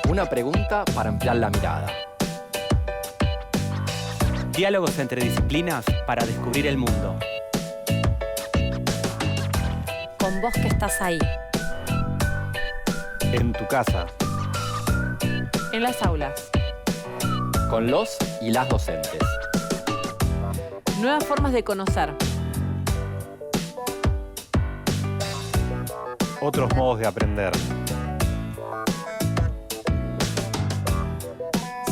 Una pregunta para ampliar la mirada. Diálogos entre disciplinas para descubrir el mundo. Con vos que estás ahí. En tu casa. En las aulas. Con los y las docentes. Nuevas formas de conocer. Otros modos de aprender.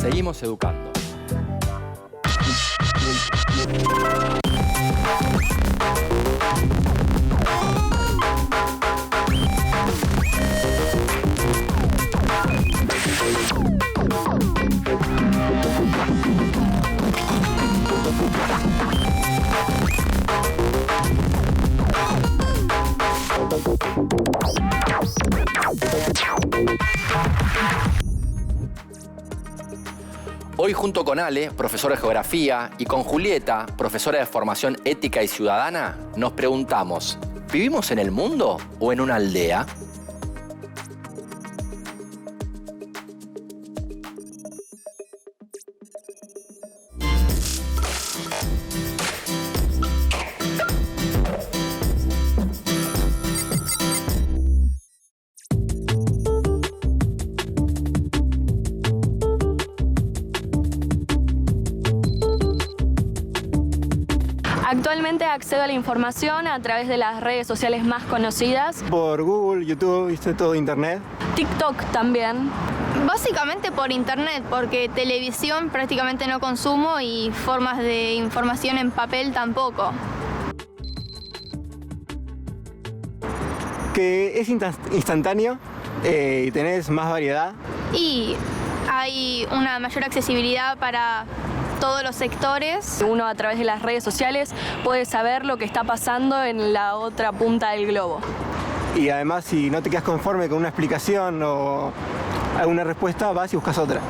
Seguimos educando. Hoy junto con Ale, profesora de Geografía, y con Julieta, profesora de Formación Ética y Ciudadana, nos preguntamos, ¿vivimos en el mundo o en una aldea? Actualmente accedo a la información a través de las redes sociales más conocidas. Por Google, YouTube, ¿viste? Todo internet. TikTok también. Básicamente por internet, porque televisión prácticamente no consumo y formas de información en papel tampoco. Que es instantáneo y tenés más variedad. Y hay una mayor accesibilidad para todos los sectores. Uno a través de las redes sociales puede saber lo que está pasando en la otra punta del globo. Y además, si no te quedas conforme con una explicación o alguna respuesta, vas y buscas otra.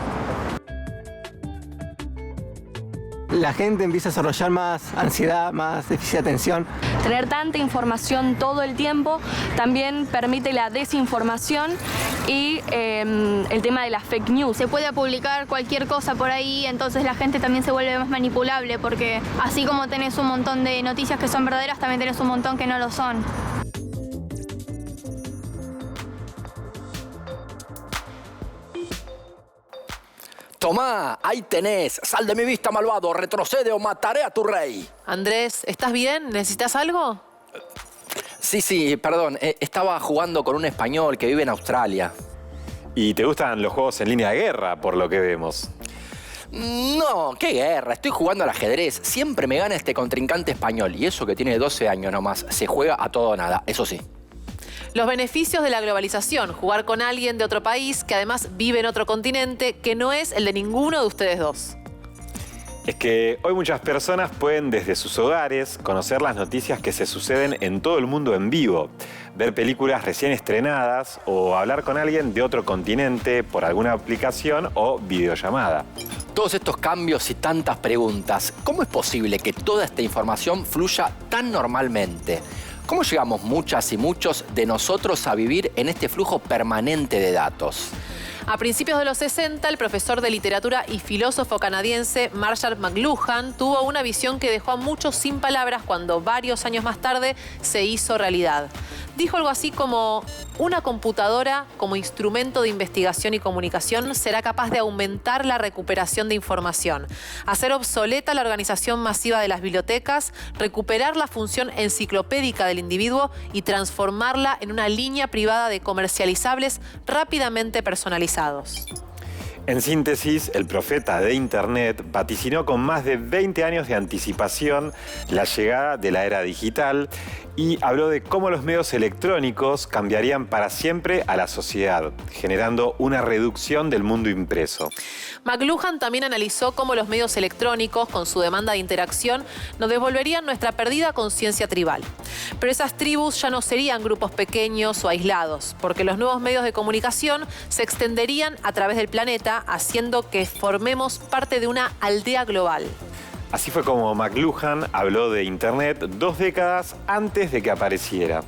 La gente empieza a desarrollar más ansiedad, más déficit de atención. Tener tanta información todo el tiempo también permite la desinformación y el tema de las fake news. Se puede publicar cualquier cosa por ahí, entonces la gente también se vuelve más manipulable, porque así como tenés un montón de noticias que son verdaderas, también tenés un montón que no lo son. Tomá, ahí tenés. Sal de mi vista, malvado. Retrocede o mataré a tu rey. Andrés, ¿estás bien? ¿Necesitas algo? Sí, perdón. Estaba jugando con un español que vive en Australia. ¿Y te gustan los juegos en línea de guerra, por lo que vemos? No, qué guerra. Estoy jugando al ajedrez. Siempre me gana este contrincante español. Y eso que tiene 12 años nomás. Se juega a todo o nada, eso sí. Los beneficios de la globalización, jugar con alguien de otro país que además vive en otro continente que no es el de ninguno de ustedes dos. Es que hoy muchas personas pueden desde sus hogares conocer las noticias que se suceden en todo el mundo en vivo, ver películas recién estrenadas o hablar con alguien de otro continente por alguna aplicación o videollamada. Todos estos cambios y tantas preguntas, ¿cómo es posible que toda esta información fluya tan normalmente? ¿Cómo llegamos muchas y muchos de nosotros a vivir en este flujo permanente de datos? A principios de los 60, el profesor de literatura y filósofo canadiense Marshall McLuhan tuvo una visión que dejó a muchos sin palabras cuando varios años más tarde se hizo realidad. Dijo algo así como: una computadora como instrumento de investigación y comunicación será capaz de aumentar la recuperación de información, hacer obsoleta la organización masiva de las bibliotecas, recuperar la función enciclopédica del individuo y transformarla en una línea privada de comercializables rápidamente personalizados. En síntesis, el profeta de Internet vaticinó con más de 20 años de anticipación la llegada de la era digital y habló de cómo los medios electrónicos cambiarían para siempre a la sociedad, generando una reducción del mundo impreso. McLuhan también analizó cómo los medios electrónicos, con su demanda de interacción, nos devolverían nuestra perdida conciencia tribal. Pero esas tribus ya no serían grupos pequeños o aislados, porque los nuevos medios de comunicación se extenderían a través del planeta, haciendo que formemos parte de una aldea global. Así fue como McLuhan habló de Internet 2 décadas antes de que apareciera.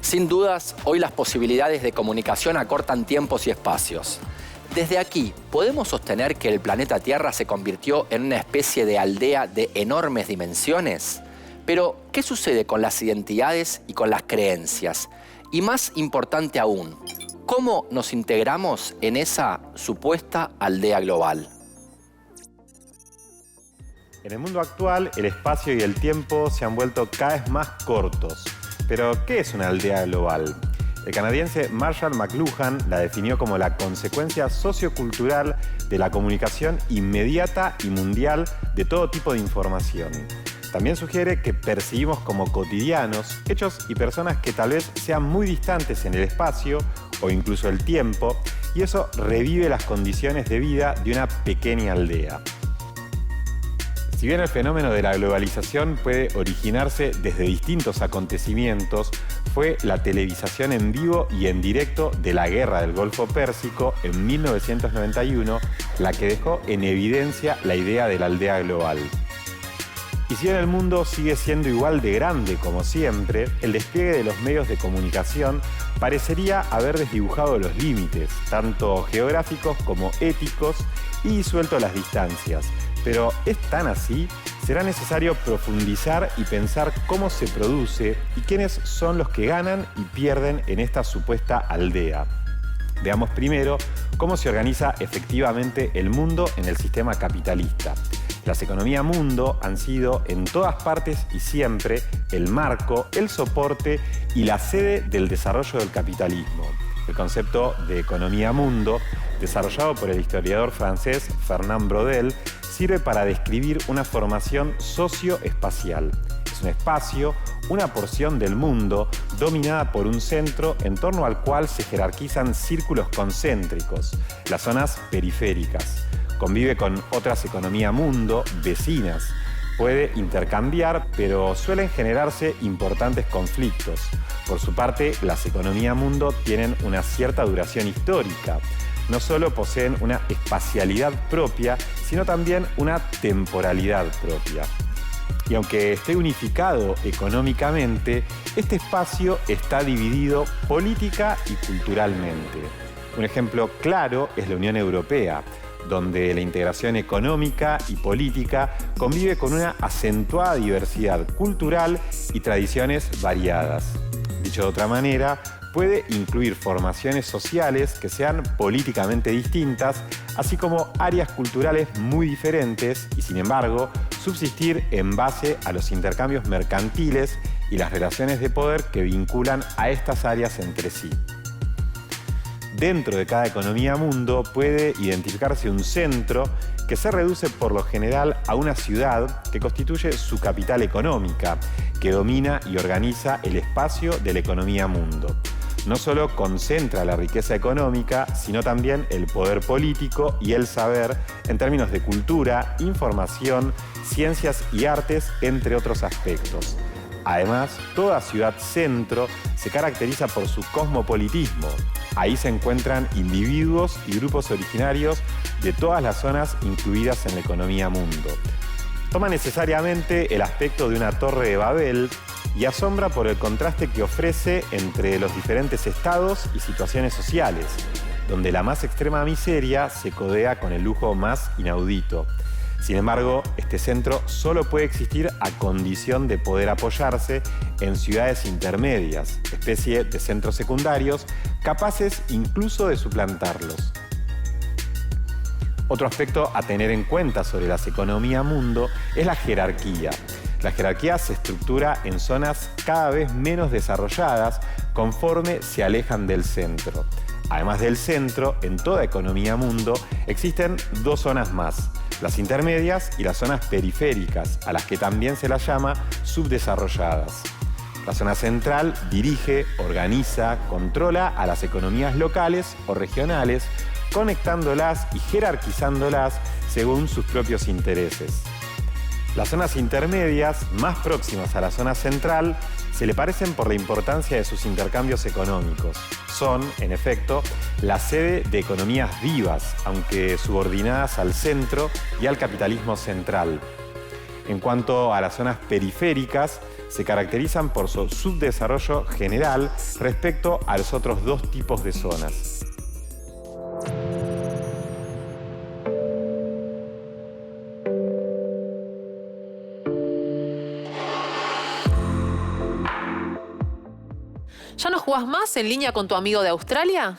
Sin dudas, hoy las posibilidades de comunicación acortan tiempos y espacios. Desde aquí, ¿podemos sostener que el planeta Tierra se convirtió en una especie de aldea de enormes dimensiones? Pero, ¿qué sucede con las identidades y con las creencias? Y más importante aún, ¿cómo nos integramos en esa supuesta aldea global? En el mundo actual, el espacio y el tiempo se han vuelto cada vez más cortos. Pero, ¿qué es una aldea global? El canadiense Marshall McLuhan la definió como la consecuencia sociocultural de la comunicación inmediata y mundial de todo tipo de información. También sugiere que percibimos como cotidianos hechos y personas que tal vez sean muy distantes en el espacio o incluso el tiempo, y eso revive las condiciones de vida de una pequeña aldea. Si bien el fenómeno de la globalización puede originarse desde distintos acontecimientos, fue la televisación en vivo y en directo de la Guerra del Golfo Pérsico en 1991 la que dejó en evidencia la idea de la aldea global. Y si bien el mundo sigue siendo igual de grande como siempre, el despliegue de los medios de comunicación parecería haber desdibujado los límites, tanto geográficos como éticos, y disuelto las distancias. Pero ¿es tan así? Será necesario profundizar y pensar cómo se produce y quiénes son los que ganan y pierden en esta supuesta aldea. Veamos primero cómo se organiza efectivamente el mundo en el sistema capitalista. Las economías mundo han sido en todas partes y siempre el marco, el soporte y la sede del desarrollo del capitalismo. El concepto de economía mundo, desarrollado por el historiador francés Fernand Braudel, sirve para describir una formación socioespacial. Es un espacio, una porción del mundo dominada por un centro en torno al cual se jerarquizan círculos concéntricos, las zonas periféricas. Convive con otras economías mundo vecinas. Puede intercambiar, pero suelen generarse importantes conflictos. Por su parte, las economías mundo tienen una cierta duración histórica. No solo poseen una espacialidad propia, sino también una temporalidad propia. Y aunque esté unificado económicamente, este espacio está dividido política y culturalmente. Un ejemplo claro es la Unión Europea, donde la integración económica y política convive con una acentuada diversidad cultural y tradiciones variadas. Dicho de otra manera, puede incluir formaciones sociales que sean políticamente distintas, así como áreas culturales muy diferentes y, sin embargo, subsistir en base a los intercambios mercantiles y las relaciones de poder que vinculan a estas áreas entre sí. Dentro de cada economía mundo puede identificarse un centro que se reduce por lo general a una ciudad que constituye su capital económica, que domina y organiza el espacio de la economía mundo. No solo concentra la riqueza económica, sino también el poder político y el saber en términos de cultura, información, ciencias y artes, entre otros aspectos. Además, toda ciudad-centro se caracteriza por su cosmopolitismo. Ahí se encuentran individuos y grupos originarios de todas las zonas incluidas en la economía mundo. Toma necesariamente el aspecto de una torre de Babel y asombra por el contraste que ofrece entre los diferentes estados y situaciones sociales, donde la más extrema miseria se codea con el lujo más inaudito. Sin embargo, este centro solo puede existir a condición de poder apoyarse en ciudades intermedias, especie de centros secundarios, capaces incluso de suplantarlos. Otro aspecto a tener en cuenta sobre las economías mundo es la jerarquía. La jerarquía se estructura en zonas cada vez menos desarrolladas conforme se alejan del centro. Además del centro, en toda economía mundo existen dos zonas más: las intermedias y las zonas periféricas, a las que también se las llama subdesarrolladas. La zona central dirige, organiza, controla a las economías locales o regionales, conectándolas y jerarquizándolas según sus propios intereses. Las zonas intermedias, más próximas a la zona central, se le parecen por la importancia de sus intercambios económicos. Son, en efecto, la sede de economías vivas, aunque subordinadas al centro y al capitalismo central. En cuanto a las zonas periféricas, se caracterizan por su subdesarrollo general respecto a los otros dos tipos de zonas. ¿Ya no jugás más en línea con tu amigo de Australia?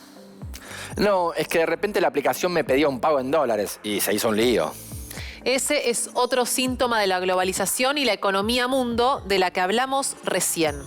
No, es que de repente la aplicación me pedía un pago en dólares y se hizo un lío. Ese es otro síntoma de la globalización y la economía mundo de la que hablamos recién.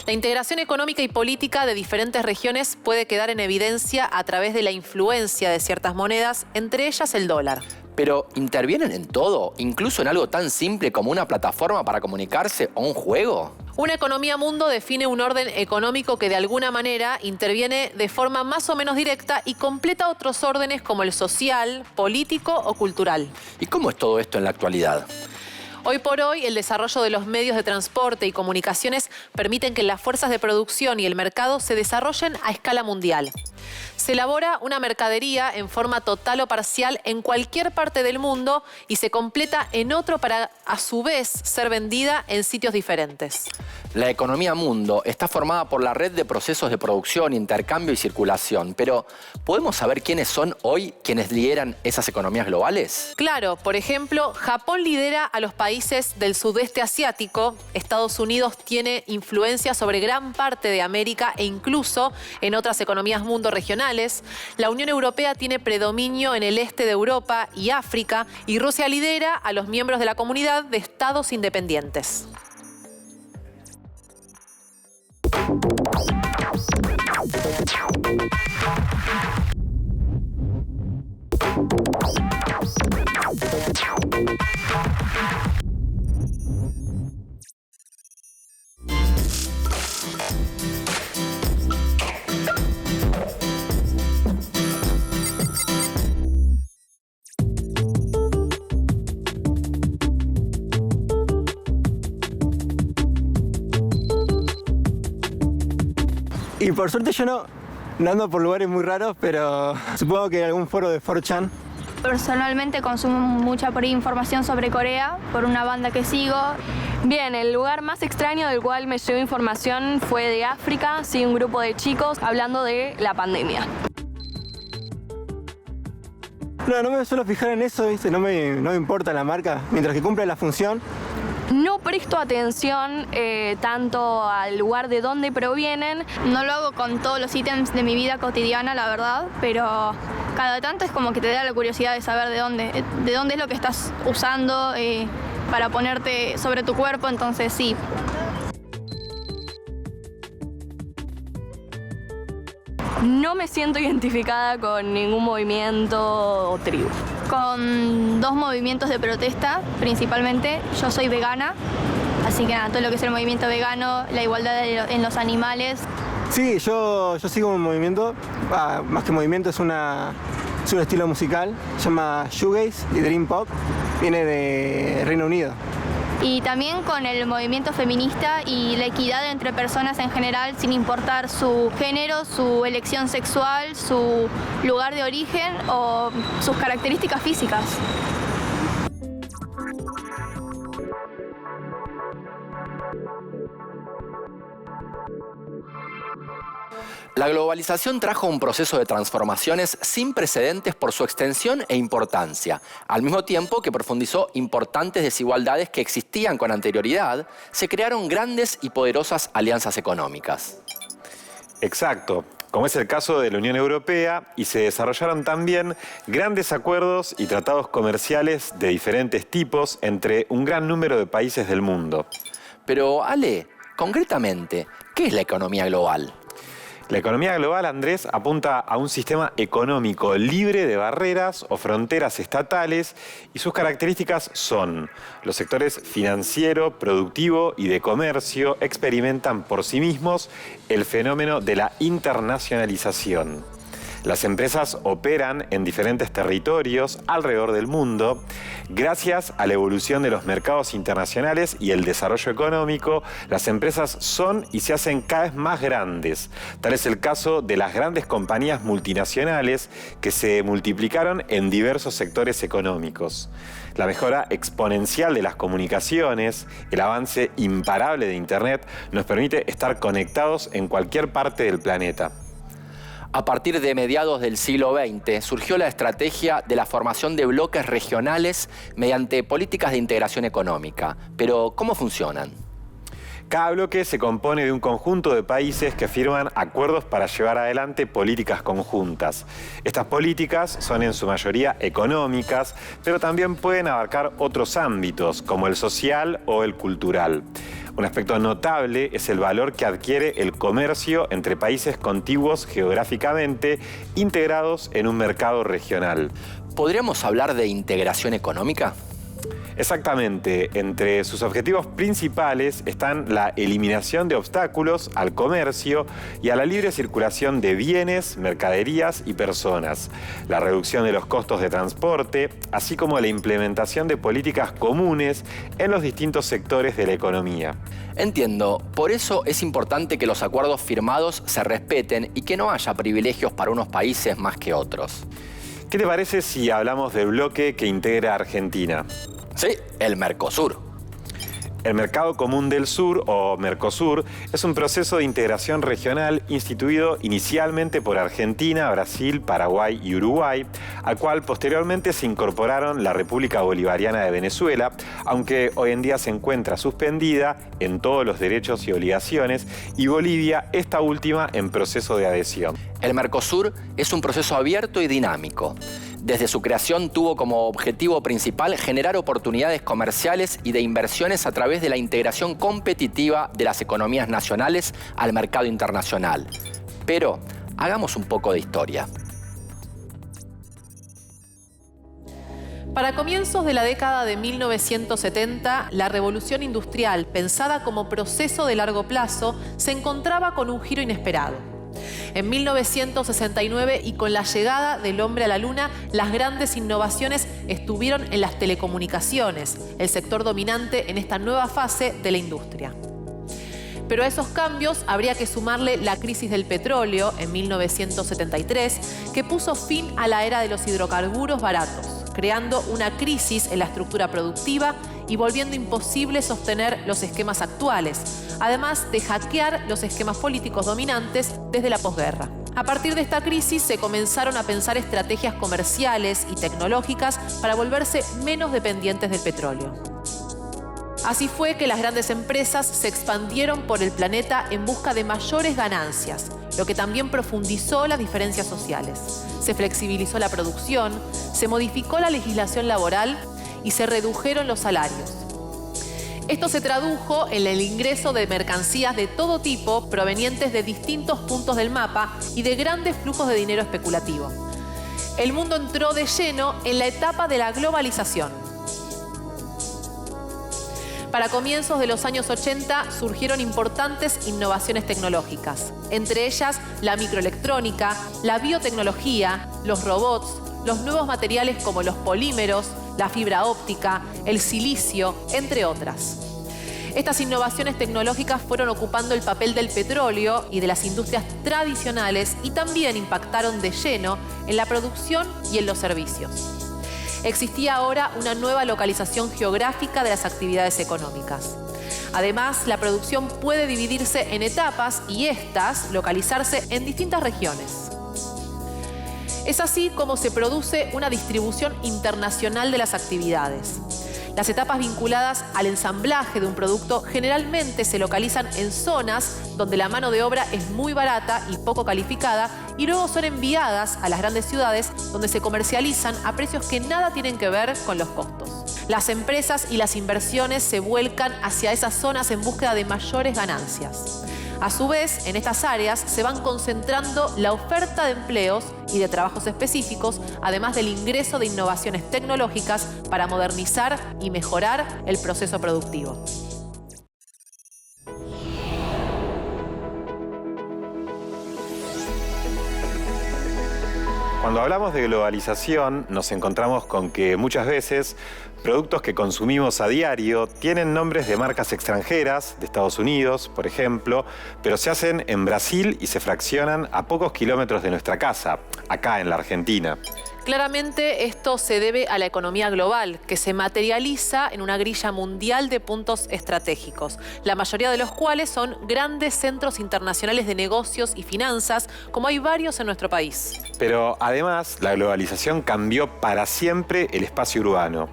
La integración económica y política de diferentes regiones puede quedar en evidencia a través de la influencia de ciertas monedas, entre ellas el dólar. Pero ¿intervienen en todo? ¿Incluso en algo tan simple como una plataforma para comunicarse o un juego? Una economía mundo define un orden económico que de alguna manera interviene de forma más o menos directa y completa otros órdenes como el social, político o cultural. ¿Y cómo es todo esto en la actualidad? Hoy por hoy, el desarrollo de los medios de transporte y comunicaciones permiten que las fuerzas de producción y el mercado se desarrollen a escala mundial. Se elabora una mercadería en forma total o parcial en cualquier parte del mundo y se completa en otro para, a su vez, ser vendida en sitios diferentes. La economía mundo está formada por la red de procesos de producción, intercambio y circulación. Pero, ¿podemos saber quiénes son hoy quienes lideran esas economías globales? Claro, por ejemplo, Japón lidera a los países del sudeste asiático, Estados Unidos tiene influencia sobre gran parte de América e incluso en otras economías mundo regionales, la Unión Europea tiene predominio en el este de Europa y África y Rusia lidera a los miembros de la comunidad de estados independientes. Y por suerte yo no ando por lugares muy raros, pero supongo que algún foro de 4chan. Personalmente consumo mucha por ahí información sobre Corea, por una banda que sigo. Bien, el lugar más extraño del cual me llegó información fue de África, sí, un grupo de chicos hablando de la pandemia. No me suelo fijar en eso, ¿viste? No me importa la marca, mientras que cumple la función. No presto atención tanto al lugar de donde provienen. No lo hago con todos los ítems de mi vida cotidiana, la verdad, pero cada tanto es como que te da la curiosidad de saber de dónde es lo que estás usando para ponerte sobre tu cuerpo, entonces sí. No me siento identificada con ningún movimiento o tribu. Con dos movimientos de protesta, principalmente. Yo soy vegana, así que nada, todo lo que es el movimiento vegano, la igualdad en los animales. Sí, yo sigo un movimiento, más que movimiento es un estilo musical, se llama Shoegaze y Dream Pop, viene de Reino Unido. Y también con el movimiento feminista y la equidad entre personas en general, sin importar su género, su elección sexual, su lugar de origen o sus características físicas. La globalización trajo un proceso de transformaciones sin precedentes por su extensión e importancia. Al mismo tiempo que profundizó importantes desigualdades que existían con anterioridad, se crearon grandes y poderosas alianzas económicas. Exacto, como es el caso de la Unión Europea, y se desarrollaron también grandes acuerdos y tratados comerciales de diferentes tipos entre un gran número de países del mundo. Pero, Ale, concretamente, ¿qué es la economía global? La economía global, Andrés, apunta a un sistema económico libre de barreras o fronteras estatales y sus características son: los sectores financiero, productivo y de comercio experimentan por sí mismos el fenómeno de la internacionalización. Las empresas operan en diferentes territorios alrededor del mundo. Gracias a la evolución de los mercados internacionales y el desarrollo económico, las empresas son y se hacen cada vez más grandes. Tal es el caso de las grandes compañías multinacionales que se multiplicaron en diversos sectores económicos. La mejora exponencial de las comunicaciones, el avance imparable de Internet, nos permite estar conectados en cualquier parte del planeta. A partir de mediados del siglo XX surgió la estrategia de la formación de bloques regionales mediante políticas de integración económica. Pero, ¿cómo funcionan? Cada bloque se compone de un conjunto de países que firman acuerdos para llevar adelante políticas conjuntas. Estas políticas son en su mayoría económicas, pero también pueden abarcar otros ámbitos, como el social o el cultural. Un aspecto notable es el valor que adquiere el comercio entre países contiguos geográficamente, integrados en un mercado regional. ¿Podríamos hablar de integración económica? Exactamente. Entre sus objetivos principales están la eliminación de obstáculos al comercio y a la libre circulación de bienes, mercaderías y personas, la reducción de los costos de transporte, así como la implementación de políticas comunes en los distintos sectores de la economía. Entiendo. Por eso es importante que los acuerdos firmados se respeten y que no haya privilegios para unos países más que otros. ¿Qué te parece si hablamos del bloque que integra a Argentina? Sí, el Mercosur. El Mercado Común del Sur, o Mercosur, es un proceso de integración regional instituido inicialmente por Argentina, Brasil, Paraguay y Uruguay, al cual posteriormente se incorporaron la República Bolivariana de Venezuela, aunque hoy en día se encuentra suspendida en todos los derechos y obligaciones, y Bolivia, esta última, en proceso de adhesión. El Mercosur es un proceso abierto y dinámico. Desde su creación tuvo como objetivo principal generar oportunidades comerciales y de inversiones a través de la integración competitiva de las economías nacionales al mercado internacional. Pero hagamos un poco de historia. Para comienzos de la década de 1970, la revolución industrial, pensada como proceso de largo plazo, se encontraba con un giro inesperado. En 1969 y con la llegada del hombre a la luna, las grandes innovaciones estuvieron en las telecomunicaciones, el sector dominante en esta nueva fase de la industria. Pero a esos cambios habría que sumarle la crisis del petróleo en 1973, que puso fin a la era de los hidrocarburos baratos, creando una crisis en la estructura productiva y volviendo imposible sostener los esquemas actuales, además de hackear los esquemas políticos dominantes desde la posguerra. A partir de esta crisis se comenzaron a pensar estrategias comerciales y tecnológicas para volverse menos dependientes del petróleo. Así fue que las grandes empresas se expandieron por el planeta en busca de mayores ganancias, lo que también profundizó las diferencias sociales. Se flexibilizó la producción, se modificó la legislación laboral y se redujeron los salarios. Esto se tradujo en el ingreso de mercancías de todo tipo provenientes de distintos puntos del mapa y de grandes flujos de dinero especulativo. El mundo entró de lleno en la etapa de la globalización. Para comienzos de los años 80 surgieron importantes innovaciones tecnológicas, entre ellas la microelectrónica, la biotecnología, los robots, los nuevos materiales como los polímeros, la fibra óptica, el silicio, entre otras. Estas innovaciones tecnológicas fueron ocupando el papel del petróleo y de las industrias tradicionales y también impactaron de lleno en la producción y en los servicios. Existía ahora una nueva localización geográfica de las actividades económicas. Además, la producción puede dividirse en etapas y estas localizarse en distintas regiones. Es así como se produce una distribución internacional de las actividades. Las etapas vinculadas al ensamblaje de un producto generalmente se localizan en zonas donde la mano de obra es muy barata y poco calificada y luego son enviadas a las grandes ciudades donde se comercializan a precios que nada tienen que ver con los costos. Las empresas y las inversiones se vuelcan hacia esas zonas en búsqueda de mayores ganancias. A su vez, en estas áreas se van concentrando la oferta de empleos y de trabajos específicos, además del ingreso de innovaciones tecnológicas para modernizar y mejorar el proceso productivo. Cuando hablamos de globalización, nos encontramos con que muchas veces productos que consumimos a diario tienen nombres de marcas extranjeras, de Estados Unidos, por ejemplo, pero se hacen en Brasil y se fraccionan a pocos kilómetros de nuestra casa, acá en la Argentina. Claramente esto se debe a la economía global, que se materializa en una grilla mundial de puntos estratégicos, la mayoría de los cuales son grandes centros internacionales de negocios y finanzas, como hay varios en nuestro país. Pero además, la globalización cambió para siempre el espacio urbano.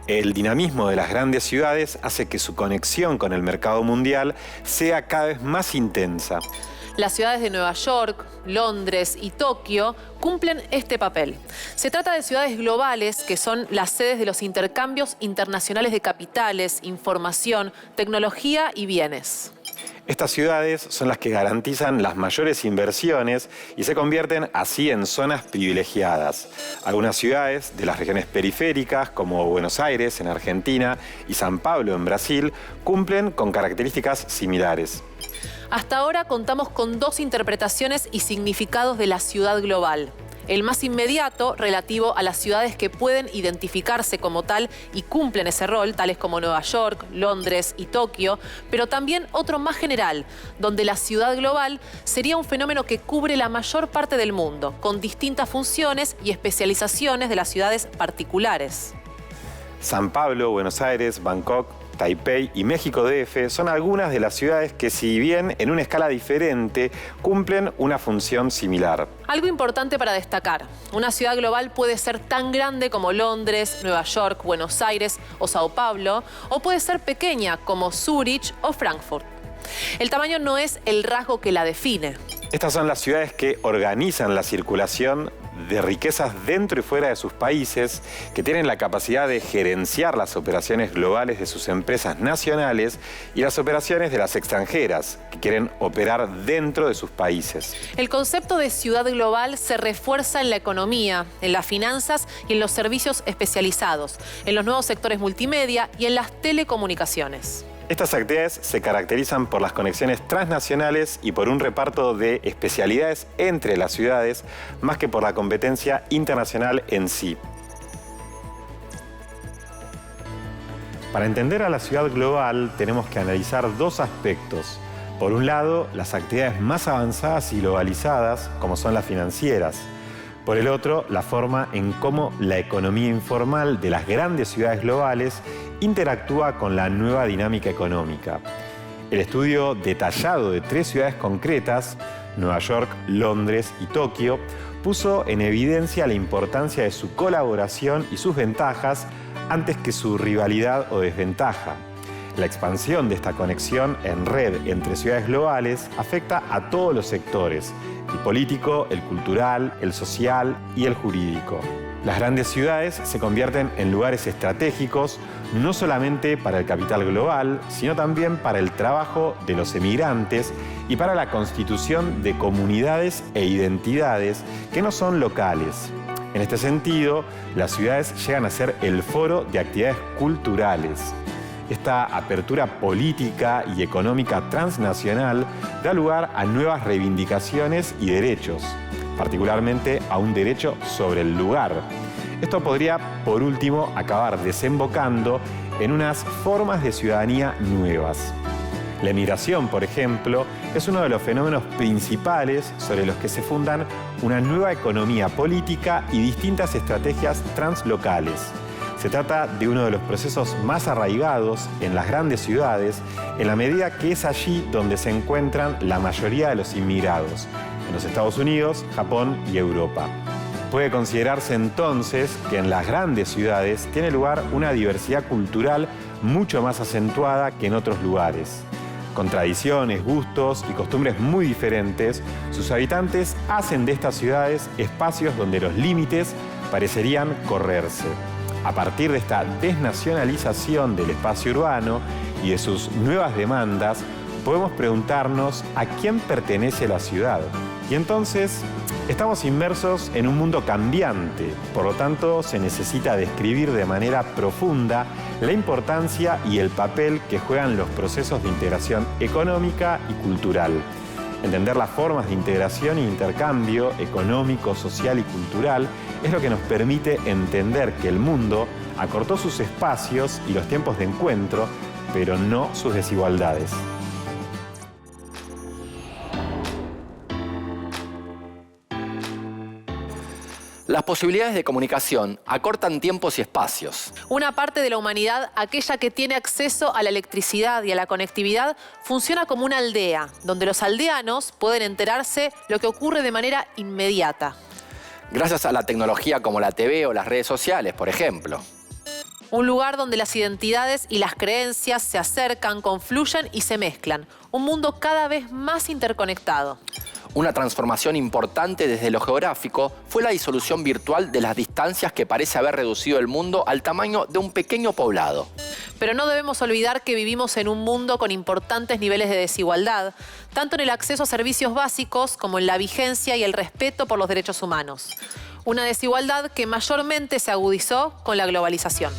El dinamismo de las grandes ciudades hace que su conexión con el mercado mundial sea cada vez más intensa. Las ciudades de Nueva York, Londres y Tokio cumplen este papel. Se trata de ciudades globales que son las sedes de los intercambios internacionales de capitales, información, tecnología y bienes. Estas ciudades son las que garantizan las mayores inversiones y se convierten así en zonas privilegiadas. Algunas ciudades de las regiones periféricas, como Buenos Aires en Argentina y San Pablo en Brasil, cumplen con características similares. Hasta ahora contamos con dos interpretaciones y significados de la ciudad global. El más inmediato, relativo a las ciudades que pueden identificarse como tal y cumplen ese rol, tales como Nueva York, Londres y Tokio, pero también otro más general, donde la ciudad global sería un fenómeno que cubre la mayor parte del mundo, con distintas funciones y especializaciones de las ciudades particulares. San Pablo, Buenos Aires, Bangkok, Taipei y México DF son algunas de las ciudades que, si bien en una escala diferente, cumplen una función similar. Algo importante para destacar, una ciudad global puede ser tan grande como Londres, Nueva York, Buenos Aires o Sao Paulo, o puede ser pequeña como Zúrich o Frankfurt. El tamaño no es el rasgo que la define. Estas son las ciudades que organizan la circulación de riquezas dentro y fuera de sus países, que tienen la capacidad de gerenciar las operaciones globales de sus empresas nacionales y las operaciones de las extranjeras, que quieren operar dentro de sus países. El concepto de ciudad global se refuerza en la economía, en las finanzas y en los servicios especializados, en los nuevos sectores multimedia y en las telecomunicaciones. Estas actividades se caracterizan por las conexiones transnacionales y por un reparto de especialidades entre las ciudades, más que por la competencia internacional en sí. Para entender a la ciudad global tenemos que analizar dos aspectos. Por un lado, las actividades más avanzadas y globalizadas, como son las financieras. Por el otro, la forma en cómo la economía informal de las grandes ciudades globales interactúa con la nueva dinámica económica. El estudio detallado de 3 ciudades concretas, Nueva York, Londres y Tokio, puso en evidencia la importancia de su colaboración y sus ventajas antes que su rivalidad o desventaja. La expansión de esta conexión en red entre ciudades globales afecta a todos los sectores: el político, el cultural, el social y el jurídico. Las grandes ciudades se convierten en lugares estratégicos no solamente para el capital global, sino también para el trabajo de los emigrantes y para la constitución de comunidades e identidades que no son locales. En este sentido, las ciudades llegan a ser el foro de actividades culturales. Esta apertura política y económica transnacional da lugar a nuevas reivindicaciones y derechos, particularmente a un derecho sobre el lugar. Esto podría, por último, acabar desembocando en unas formas de ciudadanía nuevas. La emigración, por ejemplo, es uno de los fenómenos principales sobre los que se fundan una nueva economía política y distintas estrategias translocales. Se trata de uno de los procesos más arraigados en las grandes ciudades, en la medida que es allí donde se encuentran la mayoría de los inmigrados, en los Estados Unidos, Japón y Europa. Puede considerarse entonces que en las grandes ciudades tiene lugar una diversidad cultural mucho más acentuada que en otros lugares. Con tradiciones, gustos y costumbres muy diferentes, sus habitantes hacen de estas ciudades espacios donde los límites parecerían correrse. A partir de esta desnacionalización del espacio urbano y de sus nuevas demandas, podemos preguntarnos a quién pertenece la ciudad. Y entonces, estamos inmersos en un mundo cambiante, por lo tanto, se necesita describir de manera profunda la importancia y el papel que juegan los procesos de integración económica y cultural. Entender las formas de integración e intercambio económico, social y cultural es lo que nos permite entender que el mundo acortó sus espacios y los tiempos de encuentro, pero no sus desigualdades. Las posibilidades de comunicación acortan tiempos y espacios. Una parte de la humanidad, aquella que tiene acceso a la electricidad y a la conectividad, funciona como una aldea, donde los aldeanos pueden enterarse lo que ocurre de manera inmediata. Gracias a la tecnología como la TV o las redes sociales, por ejemplo. Un lugar donde las identidades y las creencias se acercan, confluyen y se mezclan. Un mundo cada vez más interconectado. Una transformación importante desde lo geográfico fue la disolución virtual de las distancias que parece haber reducido el mundo al tamaño de un pequeño poblado. Pero no debemos olvidar que vivimos en un mundo con importantes niveles de desigualdad, tanto en el acceso a servicios básicos como en la vigencia y el respeto por los derechos humanos. Una desigualdad que mayormente se agudizó con la globalización.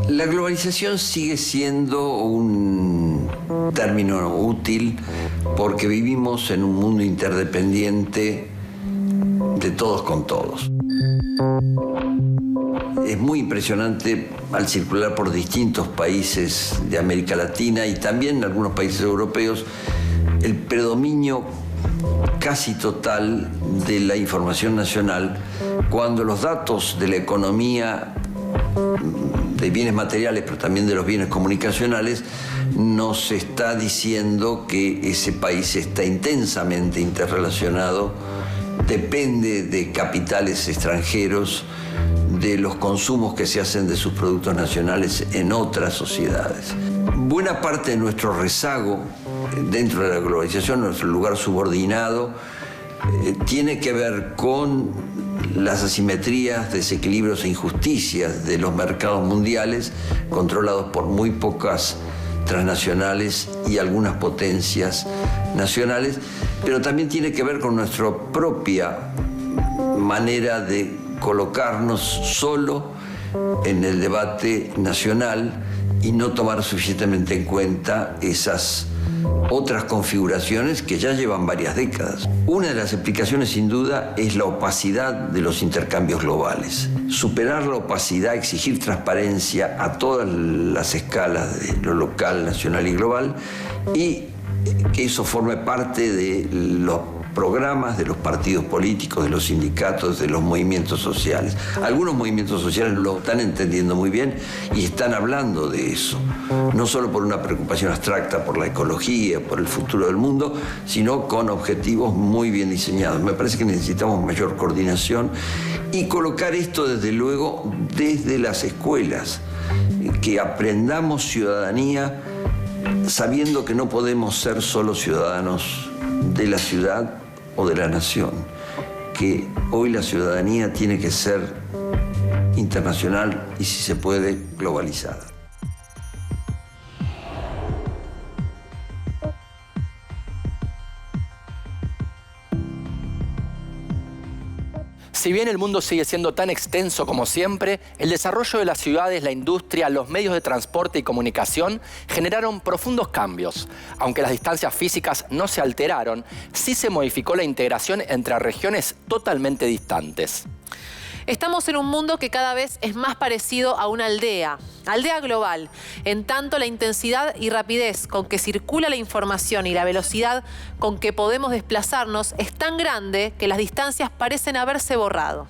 La globalización sigue siendo un término útil porque vivimos en un mundo interdependiente de todos con todos. Es muy impresionante al circular por distintos países de América Latina y también en algunos países europeos el predominio casi total de la información nacional cuando los datos de la economía de bienes materiales, pero también de los bienes comunicacionales, nos está diciendo que ese país está intensamente interrelacionado, depende de capitales extranjeros, de los consumos que se hacen de sus productos nacionales en otras sociedades. Buena parte de nuestro rezago dentro de la globalización, nuestro lugar subordinado, tiene que ver con las asimetrías, desequilibrios e injusticias de los mercados mundiales, controlados por muy pocas transnacionales y algunas potencias nacionales, pero también tiene que ver con nuestra propia manera de colocarnos solo en el debate nacional y no tomar suficientemente en cuenta esas otras configuraciones que ya llevan varias décadas. Una de las explicaciones, sin duda, es la opacidad de los intercambios globales. Superar la opacidad, exigir transparencia a todas las escalas de lo local, nacional y global, y que eso forme parte de los programas de los partidos políticos, de los sindicatos, de los movimientos sociales. Algunos movimientos sociales lo están entendiendo muy bien y están hablando de eso, no solo por una preocupación abstracta por la ecología, por el futuro del mundo, sino con objetivos muy bien diseñados. Me parece que necesitamos mayor coordinación y colocar esto, desde luego, desde las escuelas, que aprendamos ciudadanía sabiendo que no podemos ser solo ciudadanos de la ciudad o de la nación, que hoy la ciudadanía tiene que ser internacional y, si se puede, globalizada. Si bien el mundo sigue siendo tan extenso como siempre, el desarrollo de las ciudades, la industria, los medios de transporte y comunicación generaron profundos cambios. Aunque las distancias físicas no se alteraron, sí se modificó la integración entre regiones totalmente distantes. Estamos en un mundo que cada vez es más parecido a una aldea global. En tanto, la intensidad y rapidez con que circula la información y la velocidad con que podemos desplazarnos es tan grande que las distancias parecen haberse borrado.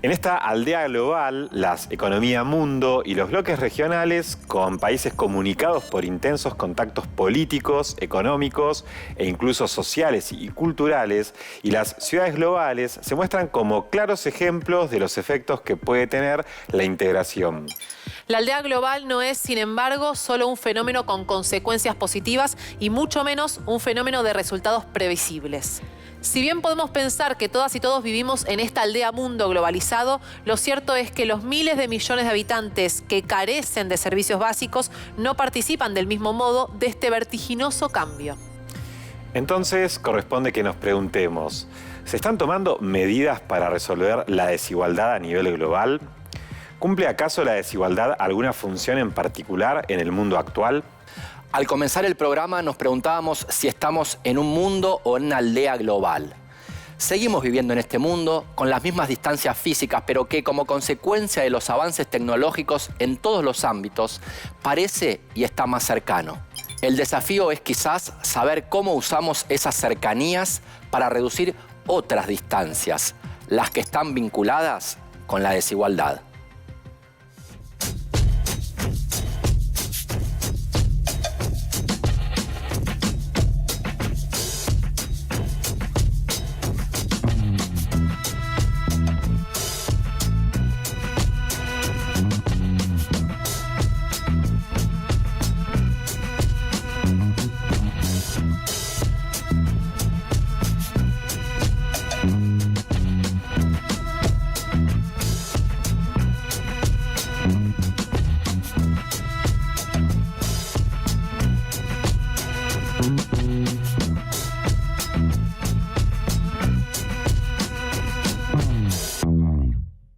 En esta aldea global, las economía mundo y los bloques regionales, con países comunicados por intensos contactos políticos, económicos e incluso sociales y culturales, y las ciudades globales se muestran como claros ejemplos de los efectos que puede tener la integración. La aldea global no es, sin embargo, solo un fenómeno con consecuencias positivas y mucho menos un fenómeno de resultados previsibles. Si bien podemos pensar que todas y todos vivimos en esta aldea mundo globalizado, lo cierto es que los miles de millones de habitantes que carecen de servicios básicos no participan del mismo modo de este vertiginoso cambio. Entonces, corresponde que nos preguntemos, ¿se están tomando medidas para resolver la desigualdad a nivel global? ¿Cumple acaso la desigualdad alguna función en particular en el mundo actual? Al comenzar el programa nos preguntábamos si estamos en un mundo o en una aldea global. Seguimos viviendo en este mundo con las mismas distancias físicas, pero que como consecuencia de los avances tecnológicos en todos los ámbitos, parece y está más cercano. El desafío es quizás saber cómo usamos esas cercanías para reducir otras distancias, las que están vinculadas con la desigualdad. Chau.